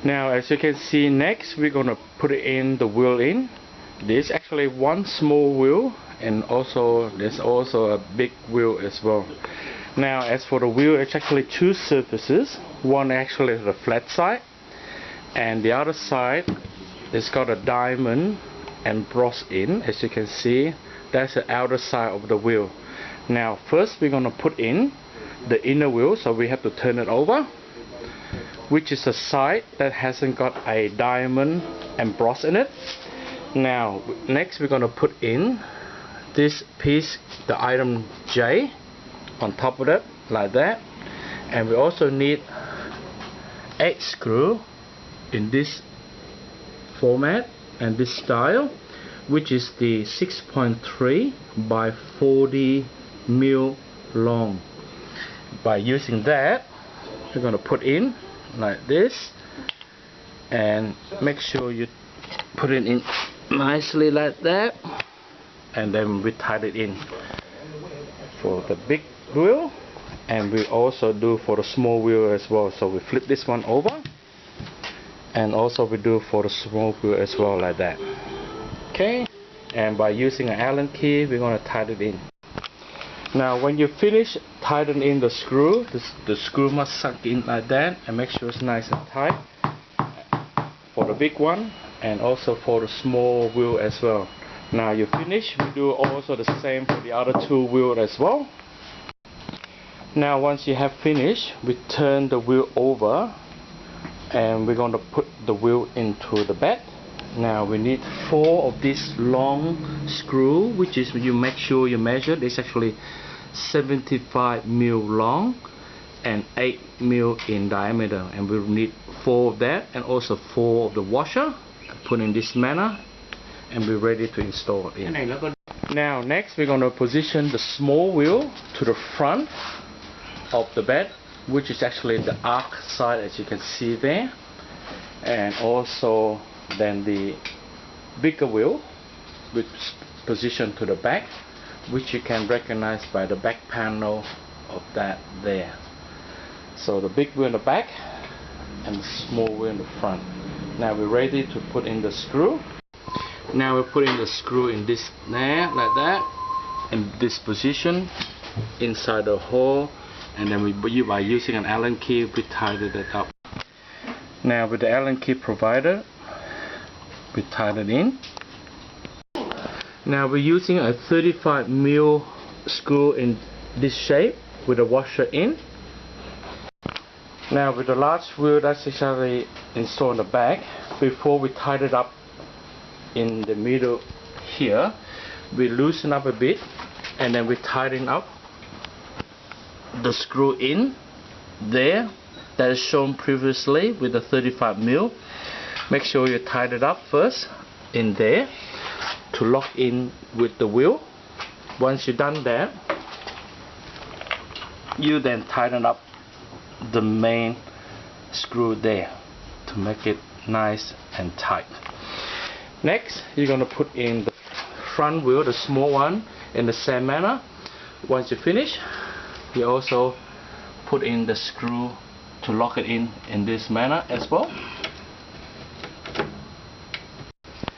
Now as you can see, next we're gonna put in the wheel in. There's actually one small wheel, and also there's also a big wheel as well. Now as for the wheel, it's actually two surfaces. One actually is the flat side, and the other side it's got a diamond embossed in. As you can see, that's the outer side of the wheel. Now first we're gonna put in the inner wheel, so we have to turn it over, which is the side that hasn't got a diamond embossed in it. Now next we're gonna put in this piece, the item J, on top of it like that, and we also need 8 screw in this format and this style, which is the 6.3 by 40 mil long. By using that, we're going to put in like this, and make sure you put it in nicely like that, and then we tie it in for the big wheel, and we also do for the small wheel as well. So we flip this one over, and also we do for the small wheel as well, like that. Okay, and by using an Allen key, we're going to tie it in. Now when you finish tightening in the screw, the screw must suck in like that, and make sure it's nice and tight for the big one, and also for the small wheel as well. Now you finish, we do also the same for the other two wheels as well. Now once you have finished, we turn the wheel over, and we're going to put the wheel into the bed. Now we need 4 of these long screw, which is, you make sure you measure, it's actually 75 mil long and 8 mil in diameter, and we'll need 4 of that, and also 4 of the washer. Put in this manner, and we're ready to install it in. Now next we're going to position the small wheel to the front of the bed, which is actually the arc side, as you can see there, and also then the bigger wheel with position to the back, which you can recognize by the back panel of that there. So the big wheel in the back and the small wheel in the front. Now we're ready to put in the screw. Now we're putting the screw in this there, like that, in this position inside the hole, and then by using an Allen key we tighten it up. Now with the Allen key provided, we tighten it in. Now we're using a 35 mil screw in this shape with a washer in. Now with the large wheel that's actually installed in the back, before we tighten it up in the middle here, we loosen up a bit, and then we tighten up the screw in there that is shown previously with the 35 mil. Make sure you tighten it up first in there to lock in with the wheel. Once you've done that, you then tighten up the main screw there to make it nice and tight. Next, you're going to put in the front wheel, the small one, in the same manner. Once you finish, you also put in the screw to lock it in this manner as well.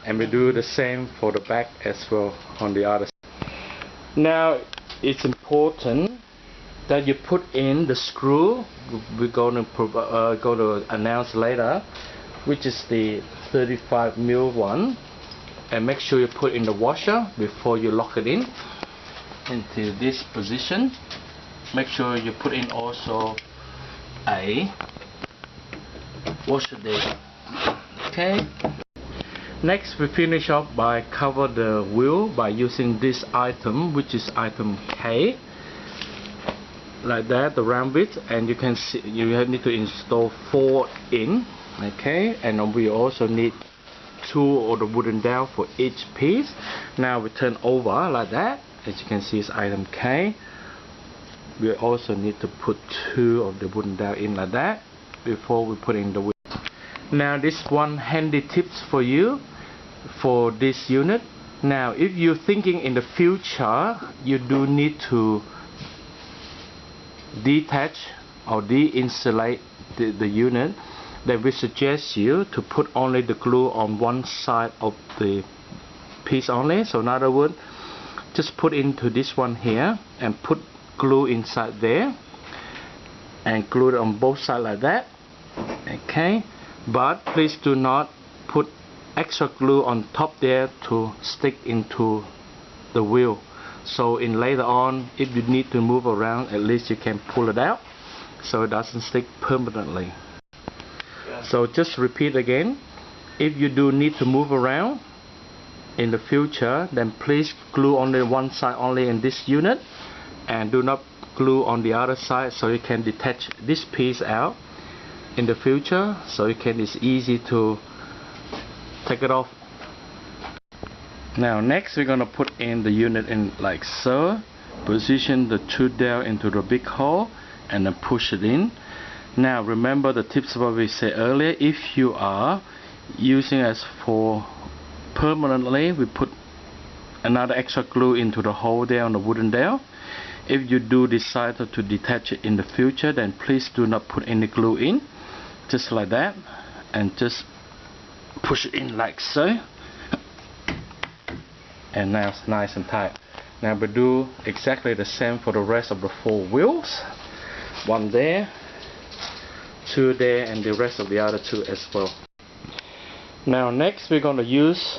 And we do the same for the back as well on the other side. Now it's important that you put in the screw we're going to announce later, which is the 35 mil one, and make sure you put in the washer before you lock it in into this position. Make sure you put in also a washer there. Okay. Next we finish off by cover the wheel by using this item, which is item K, like that, the round bit, and you can see you need to install 4 in. Okay, and we also need 2 of the wooden dowel for each piece. Now we turn over like that, as you can see it's item K. We also need to put 2 of the wooden dowel in like that before we put in the wheel. Now this one handy tips for you for this unit. Now if you're thinking in the future you do need to detach or de-insulate the unit, then we suggest you to put only the glue on one side of the piece only. So in other words, just put into this one here and put glue inside there and glue it on both sides like that. Okay, but please do not put extra glue on top there to stick into the wheel. So in later on, if you need to move around, at least you can pull it out so it doesn't stick permanently. So just repeat again, if you do need to move around in the future, then please glue only one side only in this unit and do not glue on the other side, so you can detach this piece out in the future, so it's easy to take it off. Now next we're gonna put in the unit in like so. Position the tooth down into the big hole and then push it in. Now remember the tips what we said earlier. If you are using as for permanently, we put another extra glue into the hole there on the wooden dowel. If you do decide to detach it in the future, then please do not put any glue in, just like that, and just push it in like so. And now it's nice and tight. Now we do exactly the same for the rest of the 4 wheels. 1 there, 2 there, and the rest of the other 2 as well. Now next we're going to use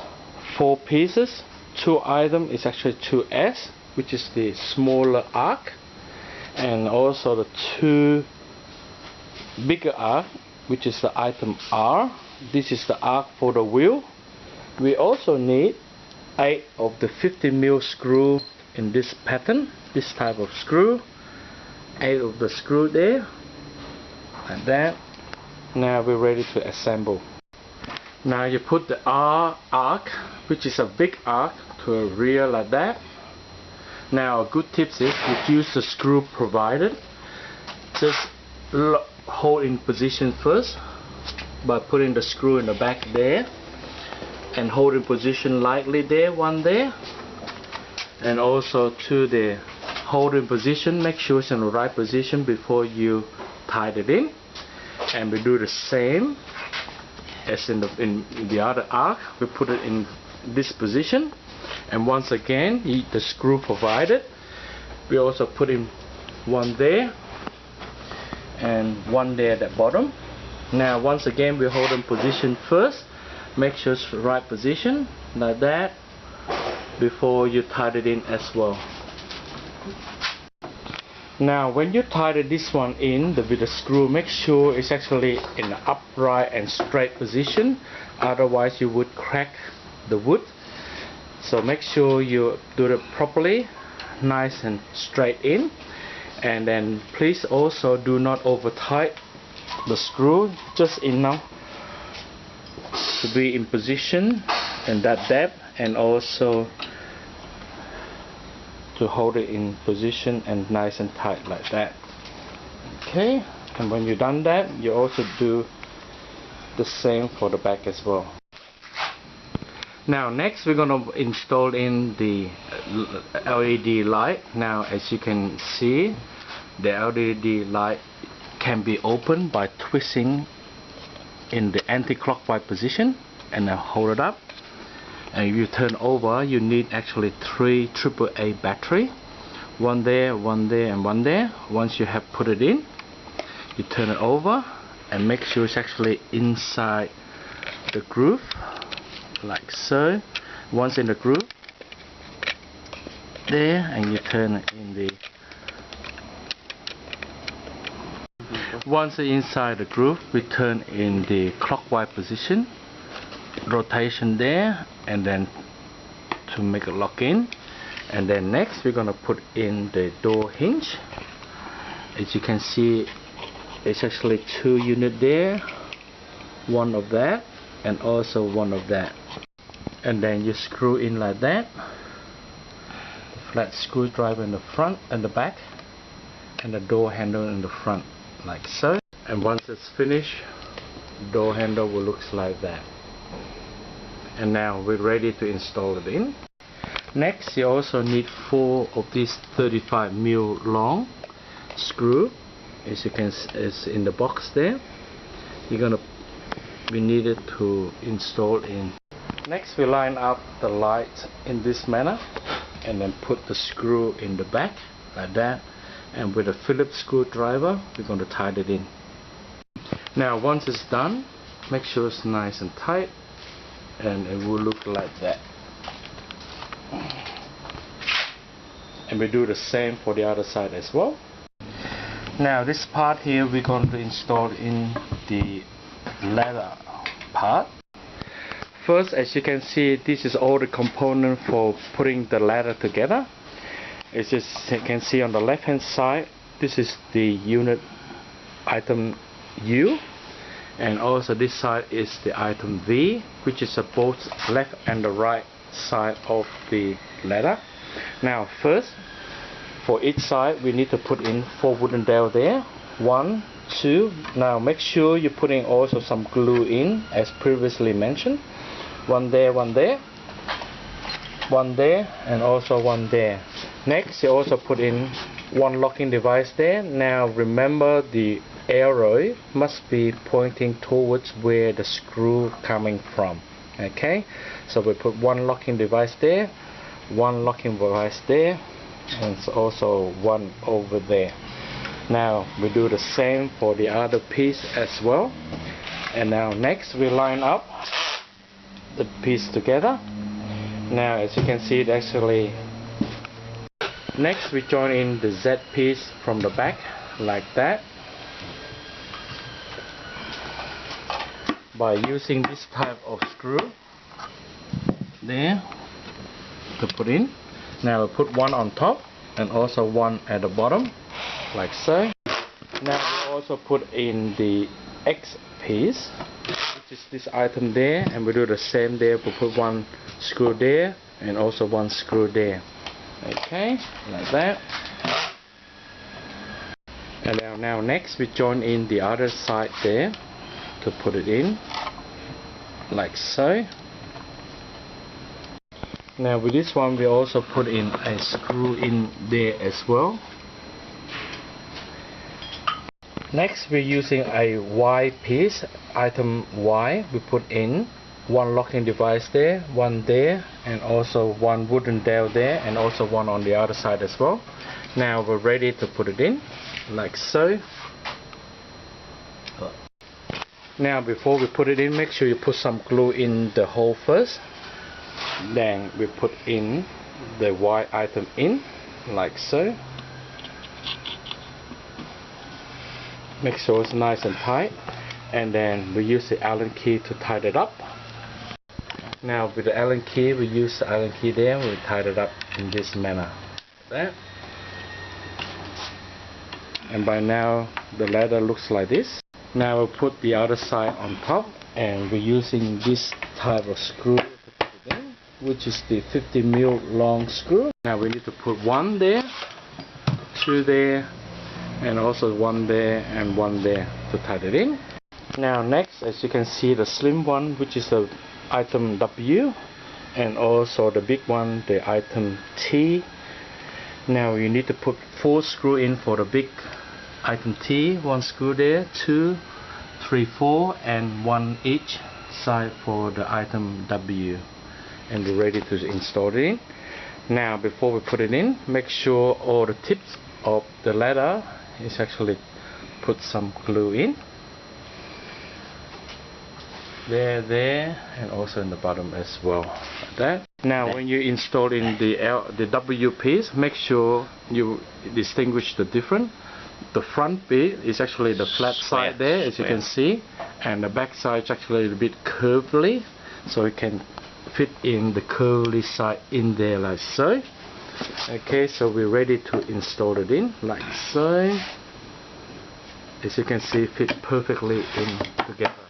4 pieces. 2 items is actually 2S, which is the smaller arc, and also the 2 bigger arc, which is the item R. This is the arc for the wheel. We also need 8 of the 50mm screw in this pattern, this type of screw. 8 of the screw there, like that. Now we're ready to assemble. Now you put the R arc, which is a big arc, to a rear like that. Now a good tip is to use the screw provided. Just hold in position first by putting the screw in the back there, and hold in position lightly there, 1 there, and also 2 there. Hold in position, make sure it's in the right position before you tie it in. And we do the same as in the other arc. We put it in this position, and once again the screw provided, we also put in 1 there and 1 there at the bottom. Now once again we hold in position first, make sure it's the right position like that before you tie it in as well. Now when you tie this one in with the screw, make sure it's actually in an upright and straight position, otherwise you would crack the wood. So make sure you do it properly, nice and straight in. And then please also do not over tight the screw, just enough to be in position and that depth, and also to hold it in position and nice and tight like that. Okay, and when you're done that, you also do the same for the back as well. Now next we're going to install in the LED light. Now as you can see, the LED light can be opened by twisting in the anti-clockwise position and then hold it up. And if you turn over, you need actually 3 AAA battery, 1 there, 1 there, and 1 there. Once you have put it in, you turn it over and make sure it's actually inside the groove like so. Once in the groove there, and you turn it in the once inside the groove, we turn in the clockwise position, rotation there, and then to make it lock in. And then next we're gonna put in the door hinge. As you can see, it's actually 2 units there, 1 of that and also 1 of that, and then you screw in like that, the flat screwdriver in the front and the back, and the door handle in the front like so. And once it's finished, the door handle will look like that. And now we're ready to install it in. Next you also need 4 of these 35mm long screw, as you can see in the box there. You're gonna we needed to install in. Next we line up the lights in this manner and then put the screw in the back like that, and with a Phillips screwdriver we're going to tighten it in. Now once it's done, make sure it's nice and tight, and it will look like that. And we do the same for the other side as well. Now this part here we're going to install in the ladder part. First, as you can see, this is all the component for putting the ladder together. As you can see on the left hand side, this is the unit item U, and also this side is the item V, which is both left and the right side of the ladder. Now first, for each side we need to put in 4 wooden dowels there. 1, 2. Now make sure you're putting also some glue in as previously mentioned. 1 there, 1 there, 1 there, and also 1 there. Next you also put in 1 locking device there. Now remember, the arrow must be pointing towards where the screw coming from. Okay, so we put 1 locking device there, 1 locking device there, and also 1 over there. Now we do the same for the other piece as well. And now next we line up the piece together. Now as you can see, it actually, next we join in the Z piece from the back like that by using this type of screw there to put in. Now we put 1 on top and also 1 at the bottom like so. Now we also put in the X piece, which is this item there, and we do the same there. We put 1 screw there and also 1 screw there. Okay, like that. And now next we join in the other side there to put it in like so. Now with this one we also put in a screw in there as well. Next we're using a Y piece, item Y. We put in 1 locking device there, 1 there, and also 1 wooden dowel there, and also 1 on the other side as well. Now we're ready to put it in like so. Now before we put it in, make sure you put some glue in the hole first. Then we put in the Y item in like so. Make sure it's nice and tight, and then we use the Allen key to tighten it up. Now with the Allen key, we use the Allen key there, we tighten it up in this manner. Like that. And by now the ladder looks like this. Now we'll put the other side on top, and we're using this type of screw to put it in, which is the 50mm long screw. Now we need to put 1 there, 2 there, and also 1 there and 1 there to tighten it in. Now next, as you can see, the slim one, which is the item W, and also the big one, the item T. Now you need to put 4 screw in for the big item T, 1 screw there, 2, 3, 4, and 1 each side for the item W, and we're ready to install it in. Now before we put it in, make sure all the tips of the ladder is actually put some glue in there, and also in the bottom as well, like that. Now when you install in the W piece, make sure you distinguish the difference. The front bit is actually the flat side there, as you can see, and the back side is actually a bit curvy, so it can fit in the curly side in there like so. Okay, so we're ready to install it in like so. As you can see, fit perfectly in together.